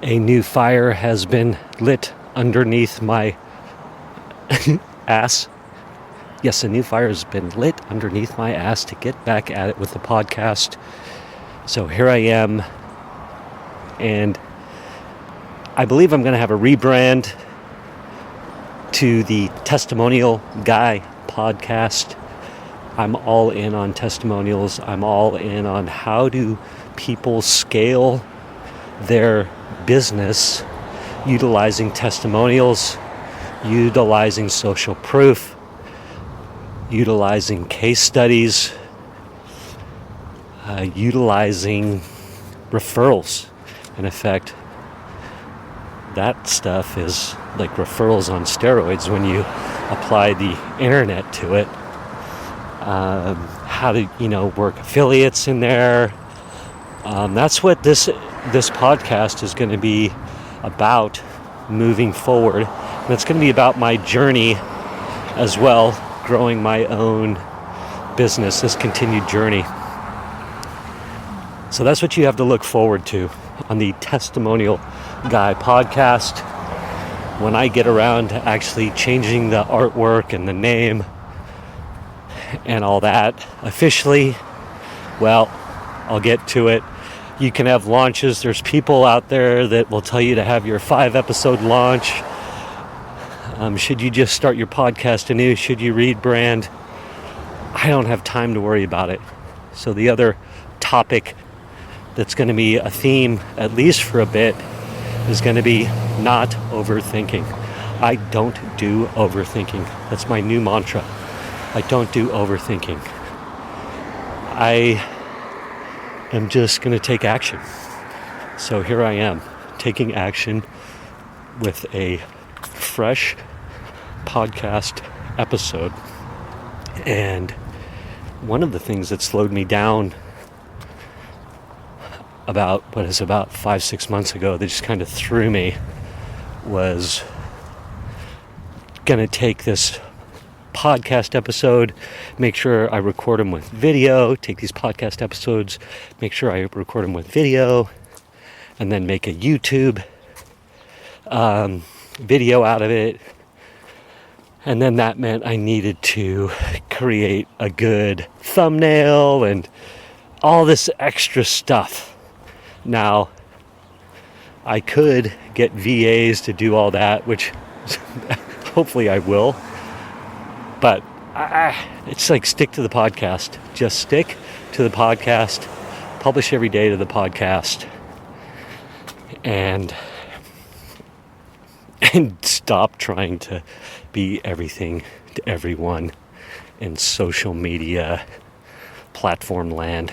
A new fire has been lit underneath my ass. Yes, a new fire has been lit underneath my ass to get back at it with the podcast. So here I am, and I believe I'm going to have a rebrand to the Testimonial Guy Podcast. I'm all in on testimonials. I'm all in on how do people scale their business utilizing testimonials, utilizing social proof, utilizing case studies, utilizing referrals. In effect, that stuff is like referrals on steroids when you apply the internet to it. How to, work affiliates in there. That's what this podcast is going to be about moving forward. And it's going to be about my journey as well, growing my own business, this continued journey. So that's what you have to look forward to on the Testimonial Guy Podcast. When I get around to actually changing the artwork and the name and all that officially, well, I'll get to it. You can have launches. There's people out there that will tell you to have your 5-episode launch. Should you just start your podcast anew? Should you rebrand? I don't have time to worry about it. So the other topic that's going to be a theme, at least for a bit, is going to be not overthinking. I don't do overthinking. That's my new mantra. I don't do overthinking. I am just going to take action. So here I am, taking action with a fresh podcast episode. And one of the things that slowed me down about 5-6 months ago, that just kind of threw me, was going to take this podcast episode, make sure I record them with video, take these podcast episodes, make sure I record them with video, and then make a YouTube video out of it. And then that meant I needed to create a good thumbnail and all this extra stuff. Now, I could get VAs to do all that, which hopefully I will. But it's like, stick to the podcast. Just stick to the podcast. Publish every day to the podcast. And stop trying to be everything to everyone in social media platform land.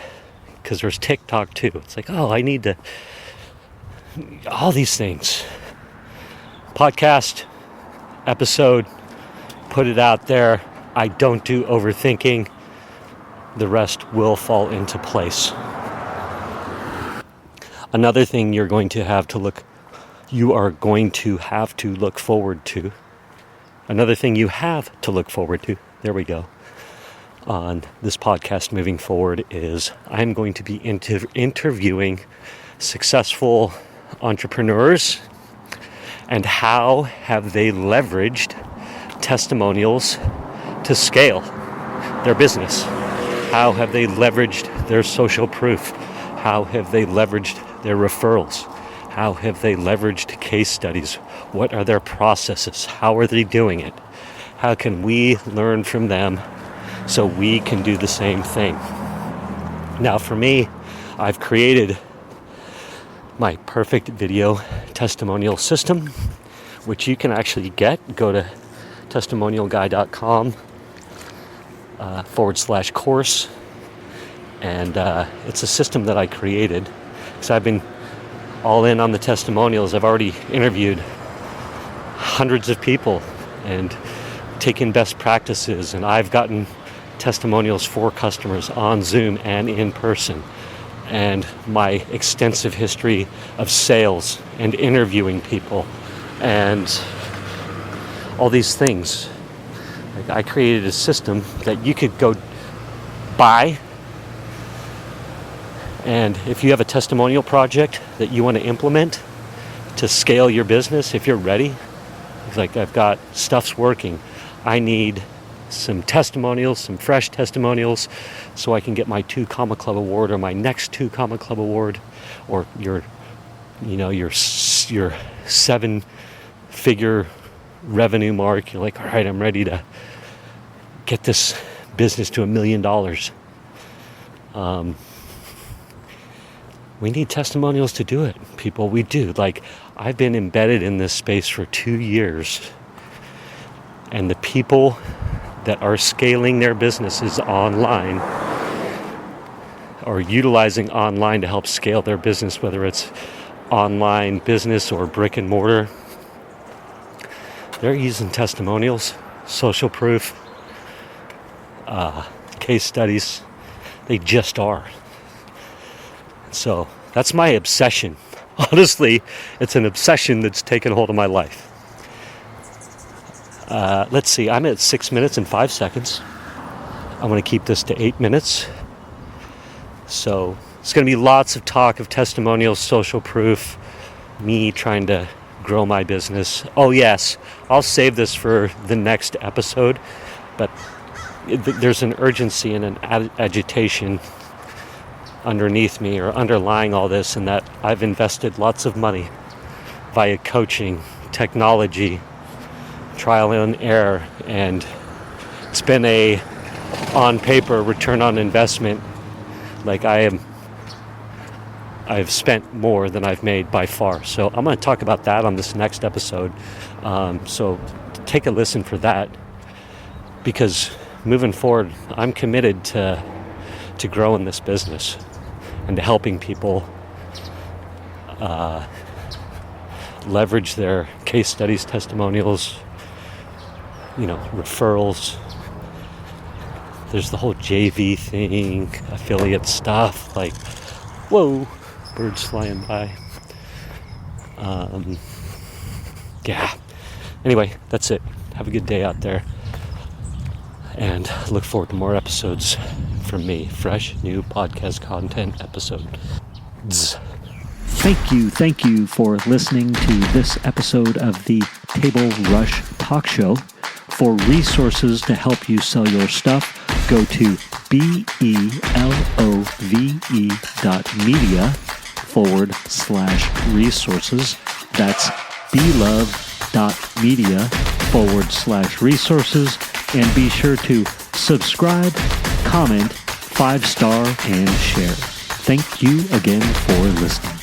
Because there's TikTok too. It's like, I need to... all these things. Podcast, episode, put it out there. I don't do overthinking. The rest will fall into place. Another thing you are going to have to look forward to. Another thing you have to look forward to. There we go. On this podcast moving forward is I'm going to be interviewing successful entrepreneurs and how have they leveraged testimonials to scale their business. How have they leveraged their social proof? How have they leveraged their referrals? How have they leveraged case studies? What are their processes? How are they doing it? How can we learn from them so we can do the same thing? Now for me, I've created my perfect video testimonial system, which you can actually get. Go to testimonialguy.com /course. And it's a system that I created because I've been all in on the testimonials. I've already interviewed hundreds of people and taken best practices, and I've gotten testimonials for customers on Zoom and in person. And my extensive history of sales and interviewing people and all these things. Like, I created a system that you could go buy. And if you have a testimonial project that you want to implement, to scale your business, if you're ready, it's like I've got stuff's working. I need some testimonials, some fresh testimonials, so I can get my 2 Comma Club award or my next 2 Comma Club award, or your 7-figure revenue mark. You're like, all right, I'm ready to get this business to $1 million. We need testimonials to do it, people. We do. Like, I've been embedded in this space for 2 years, and the people that are scaling their businesses online or utilizing online to help scale their business, whether it's online business or brick and mortar, they're using testimonials, social proof, case studies. They just are. So that's my obsession. Honestly, it's an obsession that's taken hold of my life. Let's see, I'm at 6 minutes and 5 seconds. I'm going to keep this to 8 minutes. So it's going to be lots of talk of testimonials, social proof, me trying to grow my business. Oh yes, I'll save this for the next episode, but there's an urgency and an agitation underneath me or underlying all this, and that I've invested lots of money via coaching, technology, trial and error, and it's been a, on paper, return on investment. Like I've spent more than I've made by far. So I'm going to talk about that on this next episode. So take a listen for that, because moving forward, I'm committed to growing this business and to helping people leverage their case studies, testimonials, referrals. There's the whole JV thing, affiliate stuff, like, whoa, birds flying by. Yeah. Anyway, that's it. Have a good day out there. And look forward to more episodes from me. Fresh, new podcast content episode. Thank you for listening to this episode of the Table Rush Talk Show. For resources to help you sell your stuff, go to belove.media/resources. That's belove.media/resources. And be sure to subscribe, comment, 5-star, and share. Thank you again for listening.